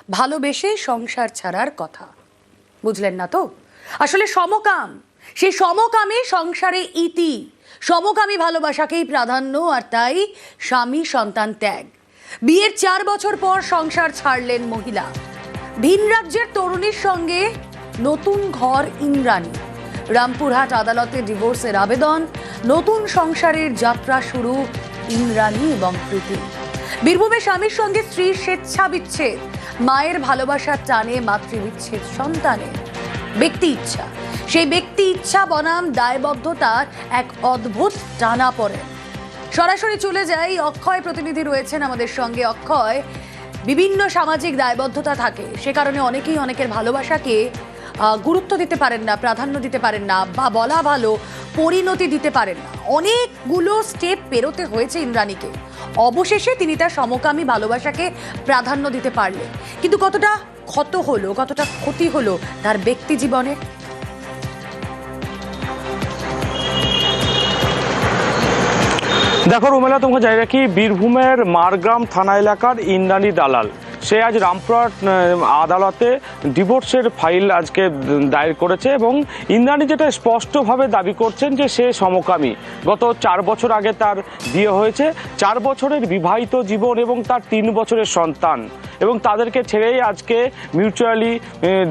ভালোবেসেই সংসার ছাড়ার কথা। বুঝলেন না তো? আসলে সমকাম, সেই সমকামে সংসারে ইতি, সমকামী ভালোবাসাকেই প্রাধান্য, আর তাই স্বামী সন্তান ত্যাগ। বিয়ের 4 বছর পর সংসার ছাড়লেন মহিলা। ভিন রাজ্যের তরুণীর সঙ্গে নতুন ঘর ইন্দ্রাণী। রামপুরহাট আদালতে ডিভোর্সের আবেদন, নতুন সংসারের যাত্রা শুরু ইন্দ্রাণী এবং প্রীতি। বীরভূমে স্বামীর সঙ্গে স্ত্রীর স্বেচ্ছা বিচ্ছেদ, মায়ের ভালোবাসার টানে মাতৃবিচ্ছেদ সন্তানের। ব্যক্তি ইচ্ছা, সেই ব্যক্তি ইচ্ছা বনাম দায়বদ্ধতার এক অদ্ভুত টানা পড়ে। সরাসরি চলে যাই, অক্ষয় প্রতিনিধি রয়েছেন আমাদের সঙ্গে। অক্ষয়, বিভিন্ন সামাজিক দায়বদ্ধতা থাকে, সে কারণে অনেকেই অনেকের ভালোবাসাকে গুরুত্ব দিতে পারেন না, প্রাধান্য দিতে পারেন না, বা বলা ভালো পরিণতি দিতে পারেন না। অনেকগুলো স্টেপ পেরোতে হয়েছে ইন্দ্রাণীকে। অবশেষে তিনি তার সমকামী ভালোবাসাকে প্রাধান্য দিতে পারলেন, কিন্তু কতটা ক্ষত হলো, কতটা ক্ষতি হলো তার ব্যক্তি জীবনে। দেখো রুমেলা, তোমাকে জানি রাখি, বীরভূমের মারগ্রাম থানা এলাকার ইন্দ্রাণী দালাল, সে আজ রামপুরহাট আদালতে ডিভোর্সের ফাইল আজকে দায়ের করেছে এবং ইন্দ্রাণী যেটা স্পষ্টভাবে দাবি করছেন যে সে সমকামী। গত 4 বছর আগে তার বিয়ে হয়েছে, 4 বছরের বিবাহিত জীবন এবং তার 3 বছরের সন্তান, এবং তাদেরকে ছেড়েই আজকে মিউচুয়ালি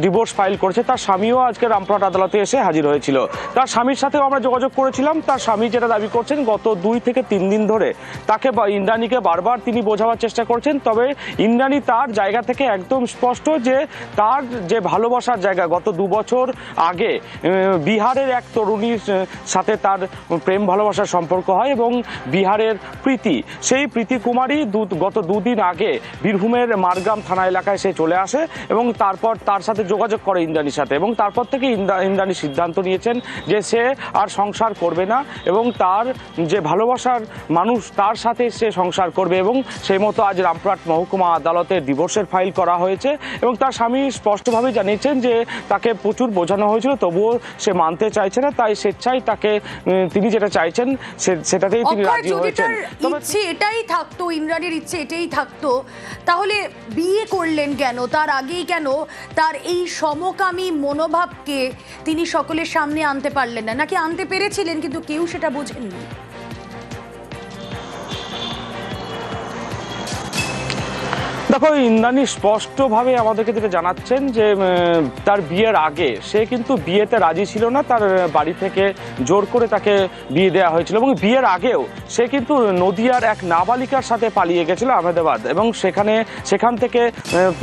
ডিভোর্স ফাইল করেছে। তার স্বামীও আজকে রামপুরহাট আদালতে এসে হাজির হয়েছিল। তার স্বামীর সাথেও আমরা যোগাযোগ করেছিলাম। তার স্বামী যেটা দাবি করছেন, গত 2 থেকে 3 দিন ধরে তাকে ইন্দ্রাণীকে বারবার তিনি বোঝাবার চেষ্টা করছেন, তবে ইন্দ্রাণী তার জায়গা থেকে একদম স্পষ্ট যে তার যে ভালোবাসার জায়গা, গত 2 বছর আগে বিহারের এক তরুণীর সাথে তার প্রেম ভালোবাসার সম্পর্ক হয় এবং বিহারের প্রীতি, সেই প্রীতি কুমারী গত 2 দিন আগে বীরভূমের মারগ্রাম থানা এলাকায় সে চলে আসে এবং তারপর তার সাথে যোগাযোগ করে ইন্দ্রাণীর সাথে, এবং তারপর থেকে ইন্দ্রাণী সিদ্ধান্ত নিয়েছেন যে সে আর সংসার করবে না এবং তার যে ভালোবাসার মানুষ তার সাথে সে সংসার করবে, এবং সেই মতো আজ রামপুরহাট মহকুমা আদালতে ডিভোর্সের ফাইল করা হয়েছে। এবং তার স্বামী স্পষ্টভাবে জানিয়েছেন যে তাকে প্রচুর বোঝানো হয়েছিল, তবুও সে মানতে চাইছে না, তাই স্বেচ্ছায় তাকে তিনি যেটা চাইছেন সেটাতেই তিনি রাজি হয়েছেন। ইচ্ছে এটাই থাকতো, ইন্দ্রাণীর ইচ্ছে এটাই থাকতো, তাহলে বিয়ে করলেন কেন? তার আগেই কেন তার এই সমকামী মনোভাবকে তিনি সকলের সামনে আনতে পারলেন না? নাকি আনতে পেরেছিলেন কিন্তু কেউ সেটা বোঝেননি? দেখো, ইন্দ্রাণী স্পষ্টভাবে আমাদেরকে যেটা জানাচ্ছেন যে তার বিয়ের আগে সে কিন্তু বিয়েতে রাজি ছিল না, তার বাড়ি থেকে জোর করে তাকে বিয়ে দেওয়া হয়েছিল, এবং বিয়ের আগেও সে কিন্তু নদিয়ার এক নাবালিকার সাথে পালিয়ে গেছিল আহমেদাবাদ, এবং সেখান থেকে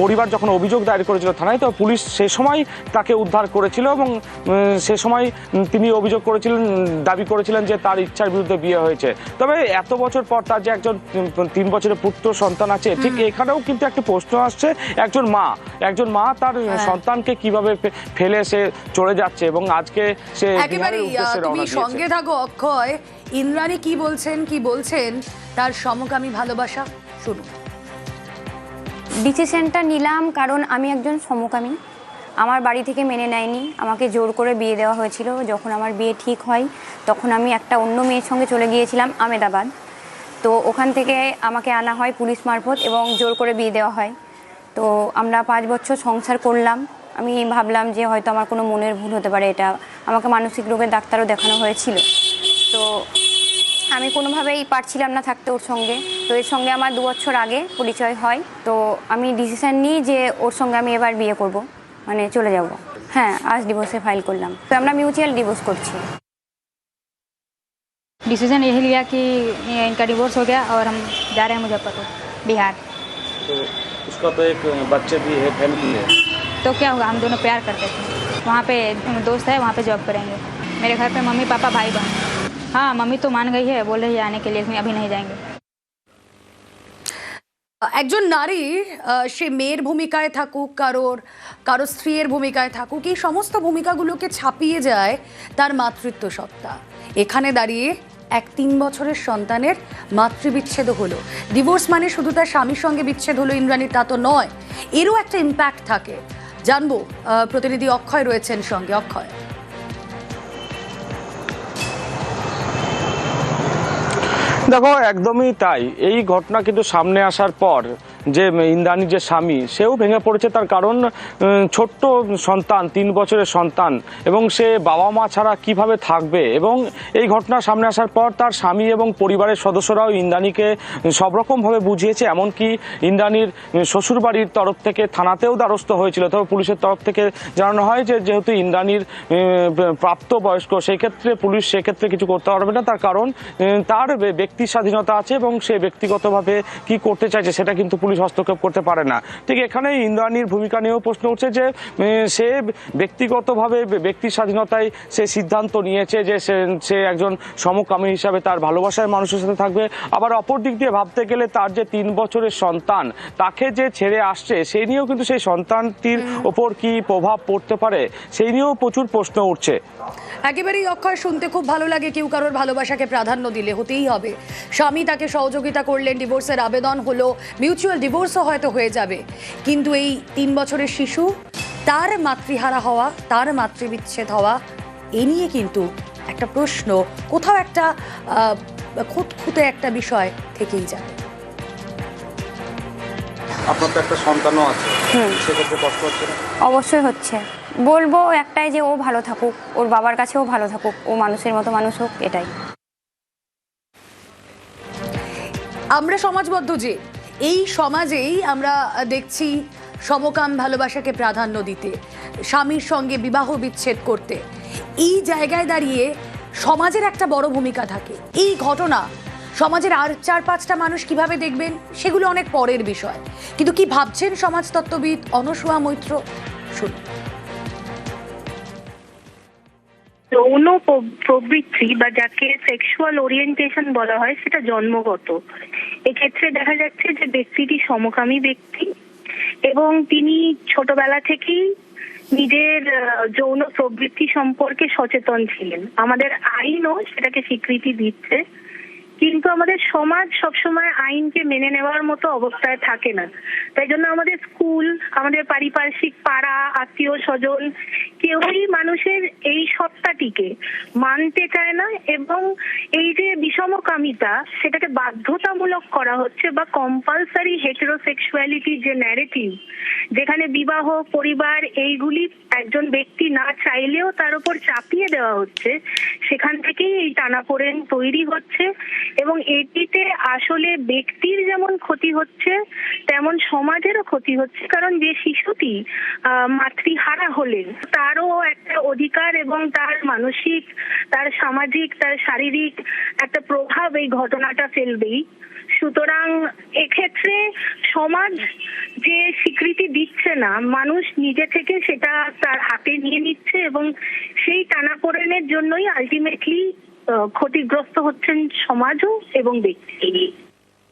পরিবার যখন অভিযোগ দায়ের করেছিল থানায়, তো পুলিশ সে সময় তাকে উদ্ধার করেছিল, এবং সে সময় তিনি অভিযোগ করেছিলেন, দাবি করেছিলেন যে তার ইচ্ছার বিরুদ্ধে বিয়ে হয়েছে। তবে এত বছর পর তার যে একজন 3 বছরের পুত্র সন্তান আছে, ঠিক এখানেও কিন্তু একটা প্রশ্ন আসছে, একজন মা তার সন্তানকে কিভাবে ফেলে সে চলে যাচ্ছে, এবং আজকে সে একেবারেই তুমি সঙ্গে থাকো অক্ষয়। ইন্দ্রাণী কি বলছেন তার সমকামী ভালোবাসা শুনুন। ডিসিশনটা নিলাম কারণ আমি একজন সমকামী, আমার বাড়ি থেকে মেনে নেয়নি, আমাকে জোর করে বিয়ে দেওয়া হয়েছিল। যখন আমার বিয়ে ঠিক হয় তখন আমি একটা অন্য মেয়ের সঙ্গে চলে গিয়েছিলাম আহমেদাবাদ, তো ওখান থেকে আমাকে আনা হয় পুলিশ মারফত এবং জোর করে বিয়ে দেওয়া হয়। তো আমরা 5 বছর সংসার করলাম। আমি ভাবলাম যে হয়তো আমার কোনো মনের ভুল হতে পারে, এটা আমাকে মানসিক রোগের ডাক্তারও দেখানো হয়েছিল। তো আমি কোনোভাবেই পারছিলাম না থাকতে ওর সঙ্গে। তো এর সঙ্গে আমার 2 বছর আগে পরিচয় হয়, তো আমি ডিসিশন নিই যে ওর সঙ্গে আমি এবার বিয়ে করব, মানে চলে যাব। হ্যাঁ, আজ ডিভোর্সে ফাইল করলাম, তো আমরা মিউচুয়াল ডিভোর্স করছি। डिसीजन यही लिया कि इनका डिवोर्स हो गया और हम जा रहे हैं मुजफ्फरपुर बिहार। तो उसका तो एक बच्चे भी है, फैमिली है, तो क्या होगा, हम दोनों प्यार करते थे। वहाँ पे दोस्त है, वहाँ पे जॉब करेंगे। मेरे घर पे मम्मी पापा भाई बहन। हाँ, मम्मी तो मान गई है, बोल रही है आने के लिए, अभी नहीं जाएंगे। একজন নারী সে মেয়ের ভূমিকায় থাকুক, কারো স্ত্রীর ভূমিকায় থাকুক, এই সমস্ত ভূমিকাগুলোকে ছাপিয়ে যায় তার মাতৃত্ব সত্তা। এখানে দাঁড়িয়ে এক 3 বছরের সন্তানের মাতৃবিচ্ছেদ হলো। ডিভোর্স মানে শুধু তার স্বামীর সঙ্গে বিচ্ছেদ হলো ইন্দ্রাণীর, তা তো নয়, এরও একটা ইম্প্যাক্ট থাকে। জানবো, প্রতিনিধি অক্ষয় রয়েছেন সঙ্গে। অক্ষয়, দেখো একদমই তাই। এই ঘটনা কিন্তু সামনে আসার পর যে ইন্দ্রাণীর যে স্বামী সেও ভেঙে পড়েছে। তার কারণ ছোট্ট সন্তান, 3 বছরের সন্তান, এবং সে বাবা মা ছাড়া কিভাবে থাকবে। এবং এই ঘটনা সামনে আসার পর তার স্বামী এবং পরিবারের সদস্যরাও ইন্দ্রাণীকে সব রকমভাবে বুঝিয়েছে। এমনকি ইন্দ্রাণীর শ্বশুরবাড়ির তরফ থেকে থানাতেও দ্বারস্থ হয়েছিল। তবে পুলিশের তরফ থেকে জানানো হয় যে যেহেতু ইন্দ্রাণীর প্রাপ্তবয়স্ক, সেই ক্ষেত্রে পুলিশ সেক্ষেত্রে কিছু করতে পারবে না। তার কারণ তার ব্যক্তি স্বাধীনতা আছে এবং সে ব্যক্তিগতভাবে কি করতে চাইছে সেটা কিন্তু পুলিশ হস্তক্ষেপ করতে পারে না। ঠিক এখানে ইন্দ্রাণীর ভূমিকা নিয়েও প্রশ্ন উঠছে যে সে ব্যক্তিগতভাবে ব্যক্তির স্বাধীনতায় সে সিদ্ধান্ত নিয়েছে যে সে একজন সমকামী হিসাবে তার ভালোবাসার মানুষের সাথে থাকবে। আবার অপর দিক দিয়ে ভাবতে গেলে তার যে 3 বছরের সন্তান, তাকে যে ছেড়ে আসছে সেই নিয়েও কিন্তু সেই সন্তানটির ওপর কি প্রভাব পড়তে পারে সেই নিয়েও প্রচুর প্রশ্ন উঠছে। একেবারেই অক্ষয়, শুনতে খুব ভালো লাগে। কেউ কারোর ভালোবাসাকে প্রাধান্য দিলে হতেই হবে। স্বামী তাকে সহযোগিতা করলেন, ডিভোর্সের আবেদন হলো, মিউচুয়াল ডিভোর্সও হয়তো হয়ে যাবে। কিন্তু এই 3 বছরের শিশু, তার মাতৃহারা হওয়া, তার মাতৃবিচ্ছেদ হওয়া, এ নিয়ে কিন্তু একটা প্রশ্ন, কোথাও একটা খুঁতখুঁতে একটা বিষয় থেকেই যাবে। আপনার তো একটা সন্তানও আছে, সেক্ষেত্রে কষ্ট হচ্ছে না? অবশ্যই হচ্ছে। বলবো একটাই যে ও ভালো থাকুক, ওর বাবার কাছেও ভালো থাকুক, ও মানুষের মতো মানুষ হোক, এটাই। আমরা সমাজবদ্ধ যে, এই সমাজেই আমরা দেখছি সমকাম ভালোবাসাকে প্রাধান্য দিতে, স্বামীর সঙ্গে বিবাহ বিচ্ছেদ করতে। এই জায়গায় দাঁড়িয়ে সমাজের একটা বড় ভূমিকা থাকে। এই ঘটনা সমাজের আর 4-5টা মানুষ কিভাবে দেখবেন সেগুলো অনেক পরের বিষয়। কিন্তু কি ভাবছেন সমাজতত্ত্ববিদ অনসূয়া মৈত্র, শুনুন। যৌন প্রবৃত্তি বা যাকে সেক্সুয়াল ওরিয়েন্টেশন বলা হয় সেটা জন্মগত। এক্ষেত্রে দেখা যাচ্ছে যে ব্যক্তিটি সমকামী ব্যক্তি এবং তিনি ছোটবেলা থেকেই নিজের যৌন প্রবৃত্তি সম্পর্কে সচেতন ছিলেন। আমাদের আইনও সেটাকে স্বীকৃতি দিচ্ছে, কিন্তু আমাদের সমাজ সবসময় আইনকে মেনে নেওয়ার মতো অবস্থায় থাকে না। তাই জন্য আমাদের স্কুল, আমাদের পারিপার্শ্বিক পাড়া, আত্মীয় স্বজন কেউই মানুষের এই সত্তাটিকে মানতে চায় না। এবং এই যে বিষমকামিতা, সেটাকে বাধ্যতামূলক করা হচ্ছে, বা কম্পালসারি হেটেরোসেক্সুয়ালিটি যে ন্যারেটিভ, যেখানে বিবাহ, পরিবার এইগুলি একজন ব্যক্তি না চাইলেও তার উপর চাপিয়ে দেওয়া হচ্ছে, সেখান থেকেই এই টানাপোড়েন তৈরি হচ্ছে। এবং এটিতে আসলে ব্যক্তির যেমন ক্ষতি হচ্ছে তেমন সমাজেরও ক্ষতি হচ্ছে। কারণ যে শিশুটি মাতৃহারা হলেন, তারও একটা অধিকার এবং তার মানসিক, তার সামাজিক, তার শারীরিক একটা প্রভাব এই ঘটনাটা ফেলবেই। সুতরাং এক্ষেত্রে সমাজ যে স্বীকৃতি দিচ্ছে না, মানুষ নিজে থেকে সেটা তার হাতে নিয়ে নিচ্ছে এবং সেই টানাপোড়েনের জন্যই আলটিমেটলি ক্ষতিগ্রস্ত হচ্ছেন সমাজও এবং ব্যক্তি।